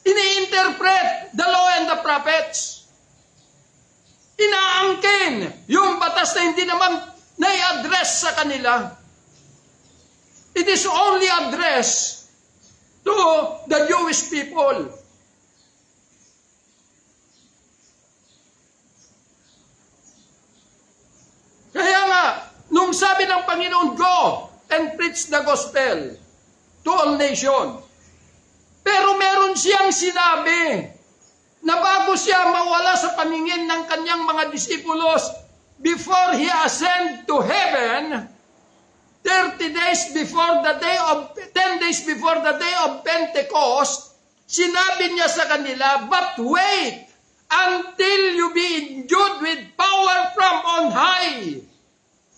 Ini-interpret the law and the prophets. Inaangkin yung batas na hindi naman nai-address sa kanila. It is only addressed to the Jewish people. Kaya nga, nung sabi ng Panginoon, go and preach the gospel to all nations. Pero meron siyang sinabi na bago siya mawala sa paningin ng kanyang mga disipulos, before he ascend to heaven, 10 days before the day of Pentecost, sinabi niya sa kanila, but wait until you be endued with power from on high.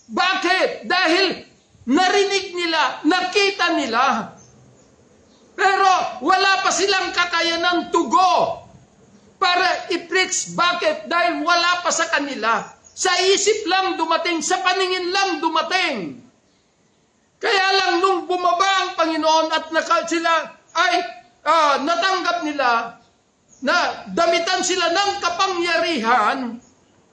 Bakit? Dahil narinig nila, nakita nila, pero wala pa silang kakayanan to go para i-preach. Bakit? Dahil wala pa sa kanila. Sa isip lang dumating, sa paningin lang dumating. Kaya lang nung bumaba ang Panginoon at sila ay natanggap nila na damitan sila ng kapangyarihan,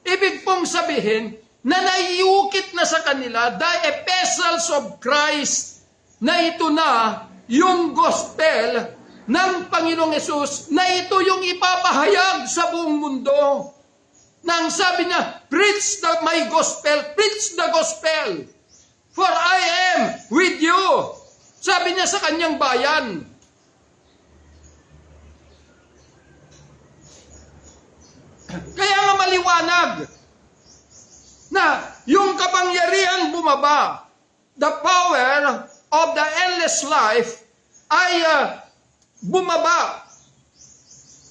ibig pong sabihin na naiukit na sa kanila the epistles of Christ na ito na yung gospel ng Panginoong Hesus na ito yung ipapahayag sa buong mundo. Nang sabi niya, preach my gospel, preach the gospel. For I am with you. Sabi niya sa kanyang bayan. Kaya nga maliwanag na yung kapangyarihan bumaba, the power of the endless life ay bumaba.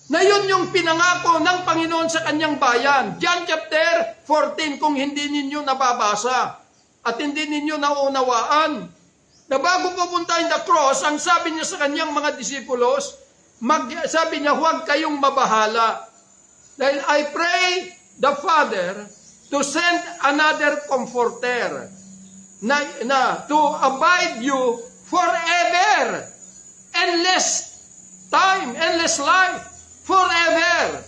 Na yun yung pinangako ng Panginoon sa kanyang bayan. John chapter 14, kung hindi ninyo nababasa at hindi ninyo naunawaan. na bago pupuntahin the cross, ang sabi niya sa kanyang mga disipulos, sabi niya, huwag kayong mabahala. Dahil I pray the Father to send another comforter na to abide you forever. Endless time, endless life, forever.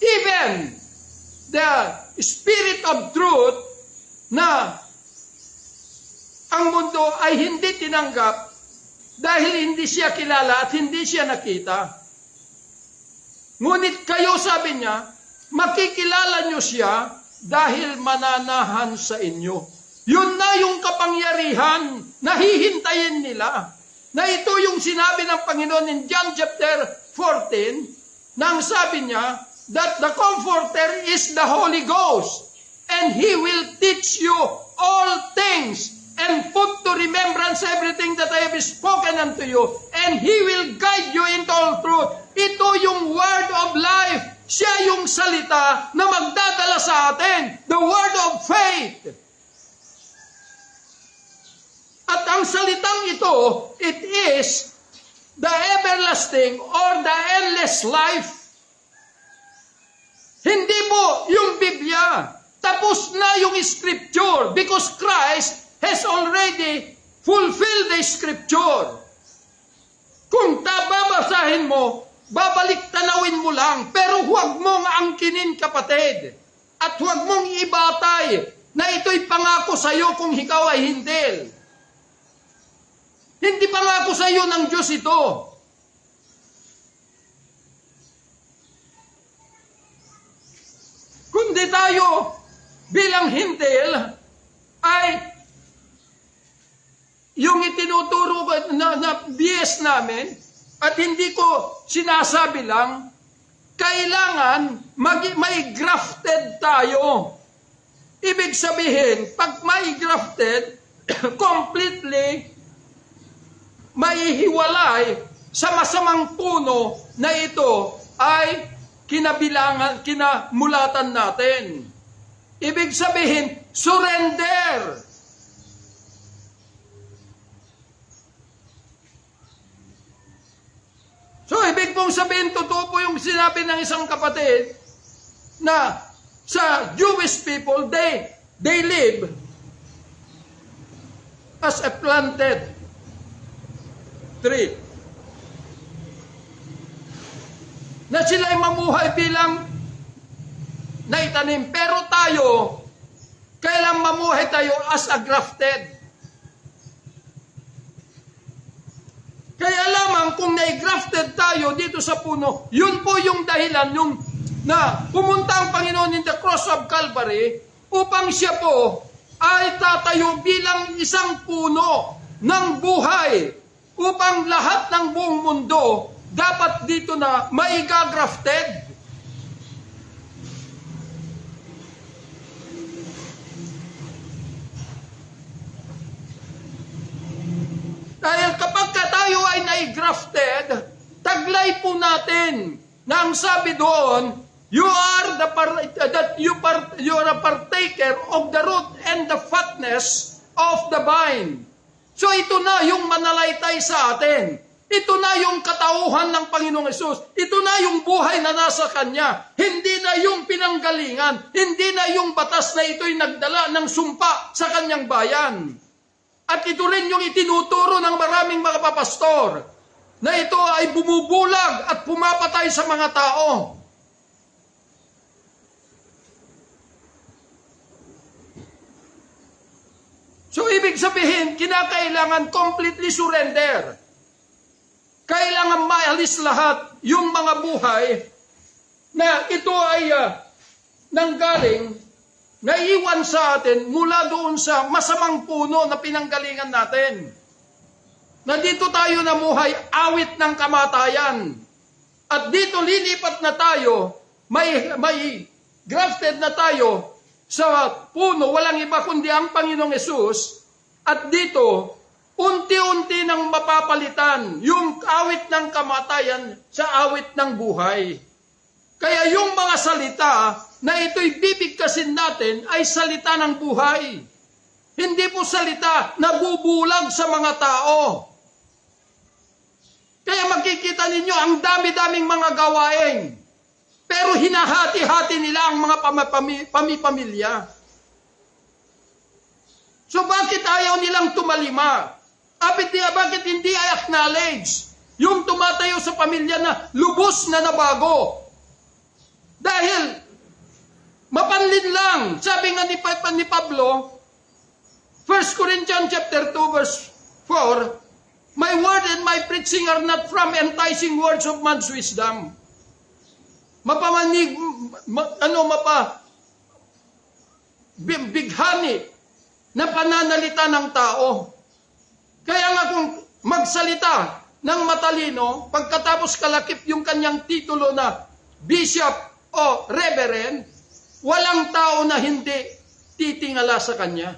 Even the Spirit of truth na ang mundo ay hindi tinanggap dahil hindi siya kilala at hindi siya nakita. Ngunit kayo, sabi niya, makikilala niyo siya dahil mananahan sa inyo. Yun na yung kapangyarihan na hihintayin nila. Na ito yung sinabi ng Panginoon in John chapter 14, na ang sabi niya, that the Comforter is the Holy Ghost, and He will teach you all things, and put to remembrance everything that I have spoken unto you, and He will guide you into all truth. Ito yung word of life. Siya yung salita na magdadala sa atin. The word of faith. At ang salitang ito, it is the everlasting or the endless life. Hindi po yung Biblia. Tapos na yung Scripture because Christ has already fulfilled the Scripture. Kung babasahin mo, babalik tanawin mo lang, pero huwag mong angkinin, kapatid. At huwag mong ibatay na ito'y pangako sa iyo kung ikaw ay hindi. Hindi pangako sa iyo ng Diyos ito. Kundi tayo bilang hintil ay yung itinuturo na BS namin at hindi ko sinasabi lang, kailangan may grafted tayo. Ibig sabihin, pag may grafted, completely maihiwalay sa masamang puno na ito ay kinamulatan natin. Ibig sabihin, surrender. So, ibig pong sabihin, totoo po yung sinabi ng isang kapatid na sa Jewish people, they live as a planted tree. Na sila ay mamuhay bilang naitanim. Pero tayo, kailang mamuhay tayo as a grafted. Kaya lamang kung na-grafted tayo dito sa puno, yun po yung dahilan yung na pumunta ang Panginoon in the cross of Calvary upang siya po ay tatayo bilang isang puno ng buhay upang lahat ng buong mundo dapat dito na maiga-grafted. Dahil kapag tayo ay nai-grafted, taglay po natin na ang sabi doon, you are a partaker of the root and the fatness of the vine. So ito na yung manalaytay sa atin. Ito na yung katauhan ng Panginoong Hesus. Ito na yung buhay na nasa Kanya. Hindi na yung pinanggalingan. Hindi na yung batas na ito'y nagdala ng sumpa sa Kanyang bayan. At ito rin yung itinuturo ng maraming mga papastor na ito ay bumubulag at pumapatay sa mga tao. So, ibig sabihin, kinakailangan completely surrender. Kailangan maalis lahat yung mga buhay na ito ay nanggaling, naiwan sa atin mula doon sa masamang puno na pinanggalingan natin. Na dito tayo namuhay, awit ng kamatayan. At dito lilipat na tayo, may grafted na tayo sa puno, walang iba kundi ang Panginoong Hesus. At dito, unti-unti nang mapapalitan yung awit ng kamatayan sa awit ng buhay. Kaya yung mga salita na ito'y bibigkasin natin ay salita ng buhay. Hindi po salita, nabubulag sa mga tao. Kaya makikita ninyo ang dami-daming mga gawain. Pero hinahati-hati nila ang mga pamipamilya. So bakit ayaw nilang tumalima? Bakit hindi i-acknowledge yung tumatayo sa pamilya na lubos na nabago? Dahil mapanlin lang, sabi nga ni Pablo, 1 Corinthians chapter 2 verse 4, my word and my preaching are not from enticing words of man's wisdom. Bighani na pananalita ng tao. Kaya nga kung magsalita ng matalino, pagkatapos kalakip yung kanyang titulo na bishop o reverend, walang tao na hindi titingala sa kanya.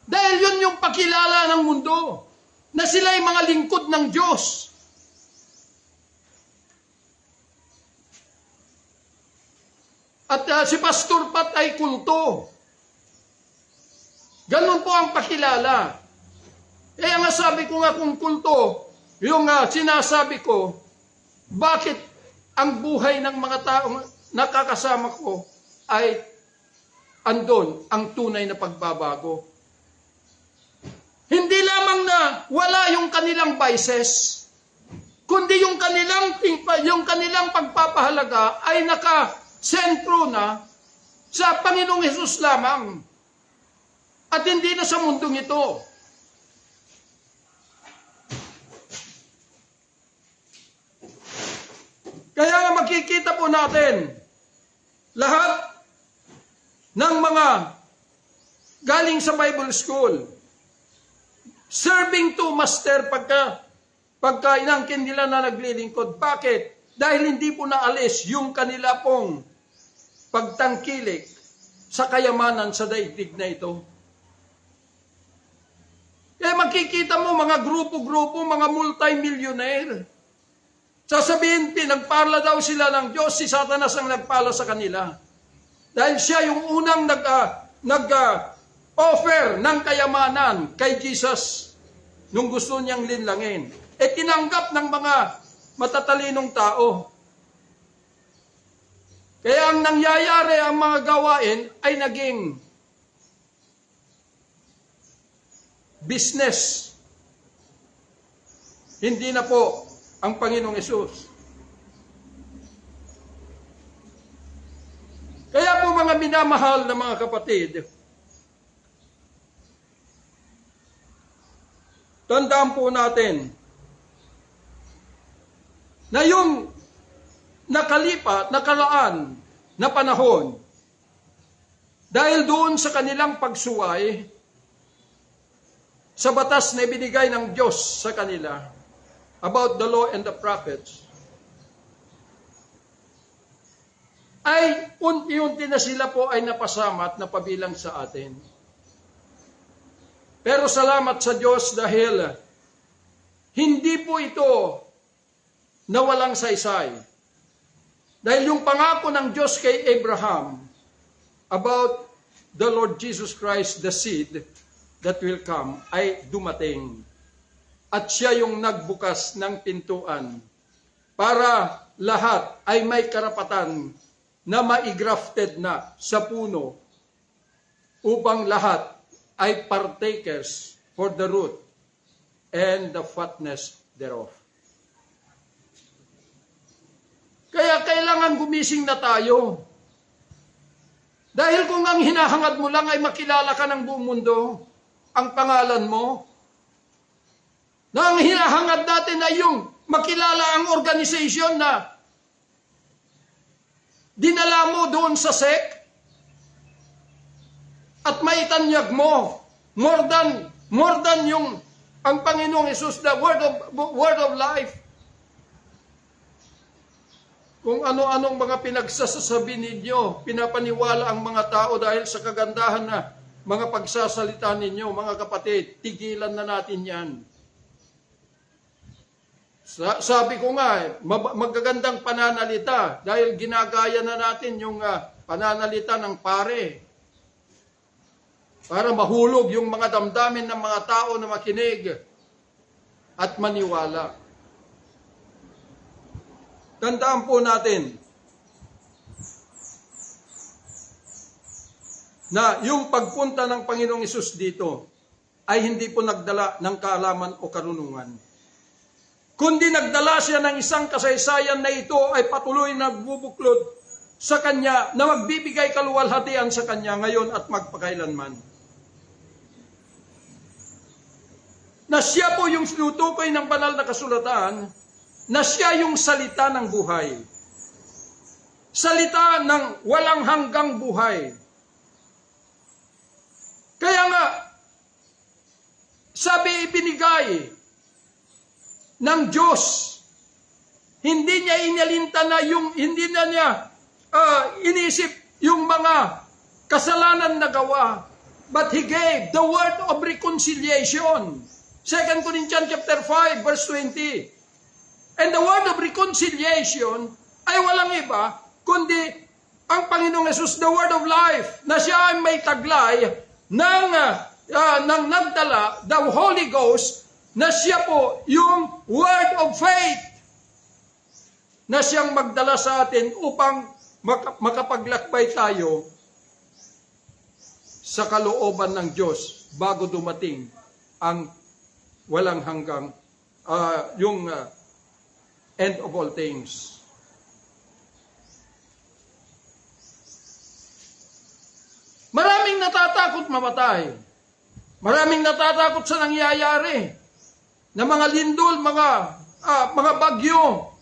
Dahil yun yung pakilala ng mundo, na sila ay mga lingkod ng Diyos. At si Pastor Pat ay kulto. Ganun po ang pakilala. Kaya nga sabi ko nga kung kulto, yung sinasabi ko, bakit ang buhay ng mga taong nakakasama ko ay andon ang tunay na pagbabago. Hindi lamang na wala yung kanilang vices, kundi yung kanilang pagpapahalaga ay nakasentro na sa Panginoong Hesus lamang at hindi na sa mundong ito. Kaya makikita po natin lahat ng mga galing sa Bible School, serving to master pagka inangkin nila na naglilingkod. Bakit? Dahil hindi po naalis yung kanila pong pagtangkilik sa kayamanan sa daigdig na ito. Kaya makikita mo mga grupo-grupo, mga multi-millionaire. Sasabihin, pinagpala daw sila ng Diyos, si Satanas ang nagpala sa kanila. Dahil siya yung unang nag-offer ng kayamanan kay Jesus nung gusto niyang linlangin. Tinanggap ng mga matatalinong tao. Kaya ang nangyayari, ang mga gawain ay naging business. Hindi na po ang Panginoong Hesus. Kaya po mga minamahal na mga kapatid, tandaan po natin na yung nakaraan na panahon, dahil doon sa kanilang pagsuway sa batas na ibinigay ng Diyos sa kanila, about the law and the prophets, ay unti-unti na sila po ay napasama at napabilang sa atin. Pero salamat sa Diyos dahil hindi po ito nawalang saysay. Dahil yung pangako ng Diyos kay Abraham about the Lord Jesus Christ, the seed that will come, ay dumating. At siya yung nagbukas ng pintuan para lahat ay may karapatan na maigrafted na sa puno upang lahat ay partakers for the root and the fatness thereof. Kaya kailangan gumising na tayo. Dahil kung ang hinahangad mo lang ay makilala ka ng buong mundo, ang pangalan mo, na ang hinahangad natin ay yung makilala ang organization na dinala mo doon sa sect at maitanyag mo more than yung ang Panginoong Hesus, the word of life. Kung ano-anong mga pinagsasabi ninyo, pinapaniwala ang mga tao dahil sa kagandahan na mga pagsasalita ninyo, mga kapatid, tigilan na natin yan. Sabi ko nga, magagandang pananalita dahil ginagaya na natin yung pananalita ng pare. para mahulog yung mga damdamin ng mga tao na makinig at maniwala. Tandaan po natin na yung pagpunta ng Panginoong Hesus dito ay hindi po nagdala ng kaalaman o karunungan, kundi nagdala siya ng isang kasaysayan na ito ay patuloy na nagbubuklod sa Kanya, na magbibigay kaluwalhatian sa Kanya ngayon at magpakailanman. Na siya po yung sinutukoy ng banal na kasulatan, na siya yung salita ng buhay. Salita ng walang hanggang buhay. Kaya nga, sabi ibinigay ng Diyos, hindi niya inalinta na hindi na niya inisip yung mga kasalanan na gawa, but He gave the word of reconciliation. 2 Corinthians chapter 5, verse 20. And the word of reconciliation ay walang iba, kundi ang Panginoong Hesus, the word of life, na siya ay may taglay ng nagdala, the Holy Ghost, na siya po yung word of faith, na siyang magdala sa atin upang makapaglakbay tayo sa kalooban ng Diyos bago dumating ang walang hanggang yung end of all things. Maraming natatakot mamatay. Maraming natatakot sa nangyayari na mga lindol, mga bagyo,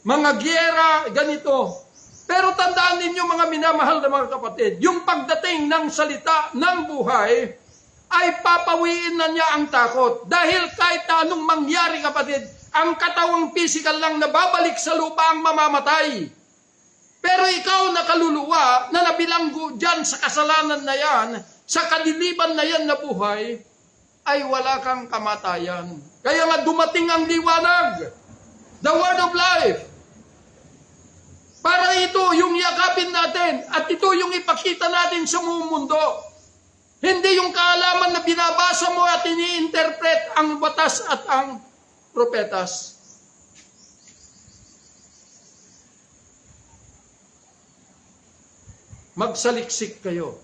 mga giyera, ganito. Pero tandaan ninyo mga minamahal na mga kapatid, yung pagdating ng salita ng buhay ay papawiin na niya ang takot. Dahil kahit anong mangyari kapatid, ang katawang physical lang na babalik sa lupa ang mamamatay. Pero ikaw na kaluluwa na nabilanggo dyan sa kasalanan na yan, sa kadiliban na yan na buhay, ay wala kang kamatayan. Kaya nga dumating ang liwanag, the word of life. Para ito yung yakapin natin at ito yung ipakita natin sa mundo. Hindi yung kaalaman na binabasa mo at ini-interpret ang batas at ang propetas. Magsaliksik kayo.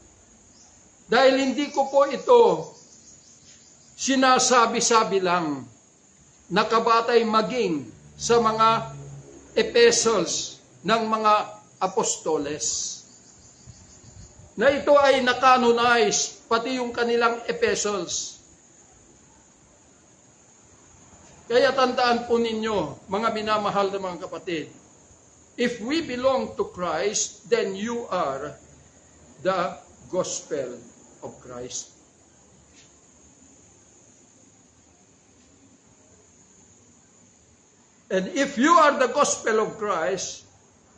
Dahil hindi ko po ito sinasabi-sabi lang, nakabatay maging sa mga epistles ng mga apostoles. Na ito ay nakanonize, pati yung kanilang epistles. Kaya tandaan po ninyo, mga minamahal na mga kapatid, if we belong to Christ, then you are the gospel of Christ. And if you are the gospel of Christ,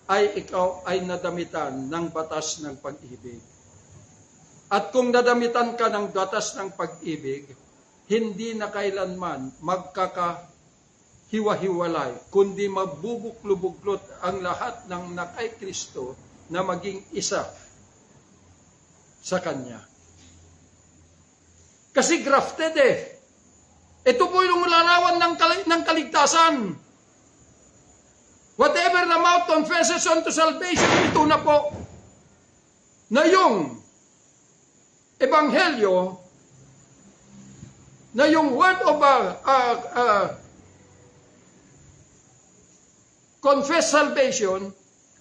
ay ikaw ay nadamitan ng batas ng pag-ibig. At kung nadamitan ka ng batas ng pag-ibig, hindi na kailanman magkakahiwa-hiwalay, kundi mabubuklo-buklot ang lahat ng nakay Kristo na maging isa sa Kanya. Kasi grafted Ito po yung larawan ng kaligtasan. Whatever the mouth confesses unto salvation, ito na po na yung ebanghelyo, na yung word of confess salvation,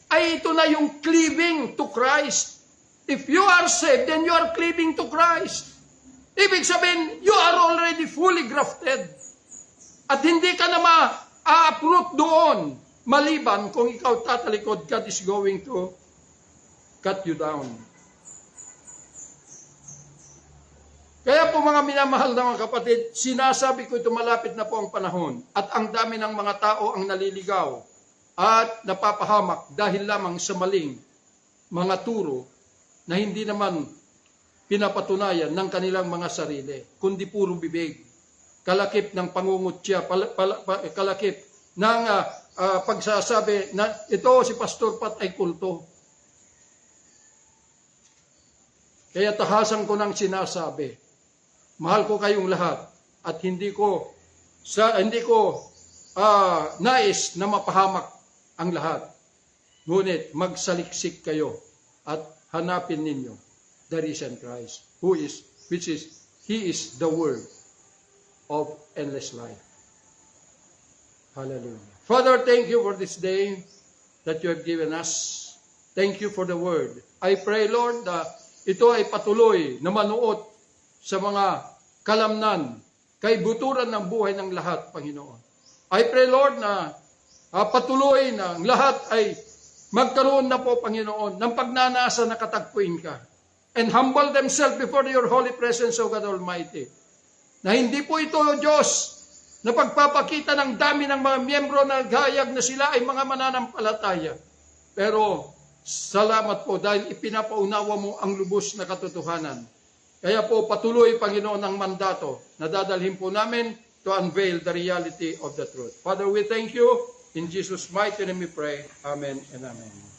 ay ito na yung cleaving to Christ. If you are saved, then you are cleaving to Christ. Ibig sabihin, you are already fully grafted. At hindi ka na ma-uproot doon. Maliban kung ikaw tatalikod, God is going to cut you down. Kaya po mga minamahal na mga kapatid, sinasabi ko ito, malapit na po ang panahon. At ang dami ng mga tao ang naliligaw at napapahamak dahil lamang sa maling mga turo na hindi naman pinapatunayan ng kanilang mga sarili, kundi puro bibig. Kalakip ng pangungutya, kalakip ng pagsasabi na ito si Pastor Pat ay kulto. Kaya tahasan ko ng sinasabi, mahal ko kayong lahat at hindi ko nais na mapahamak ang lahat. Ngunit magsaliksik kayo at hanapin ninyo the risen Christ, He is the word of endless life. Hallelujah. Father, thank you for this day that you have given us. Thank you for the word. I pray, Lord, na ito ay patuloy na manuot sa mga kalamnan, kaibuturan ng buhay ng lahat, Panginoon. I pray, Lord, na patuloy na ang lahat ay magkaroon na po, Panginoon, ng pagnanasa na katagpuin ka. And humble themselves before your holy presence, O God Almighty. Na hindi po ito, O Diyos, na pagpapakita ng dami ng mga miyembro na gayag na sila ay mga mananampalataya. Pero salamat po dahil ipinapaunawa mo ang lubos na katotohanan. Kaya po patuloy, Panginoon, ang mandato na dadalhin po namin to unveil the reality of the truth. Father, we thank you. In Jesus' mighty name we pray. Amen and amen.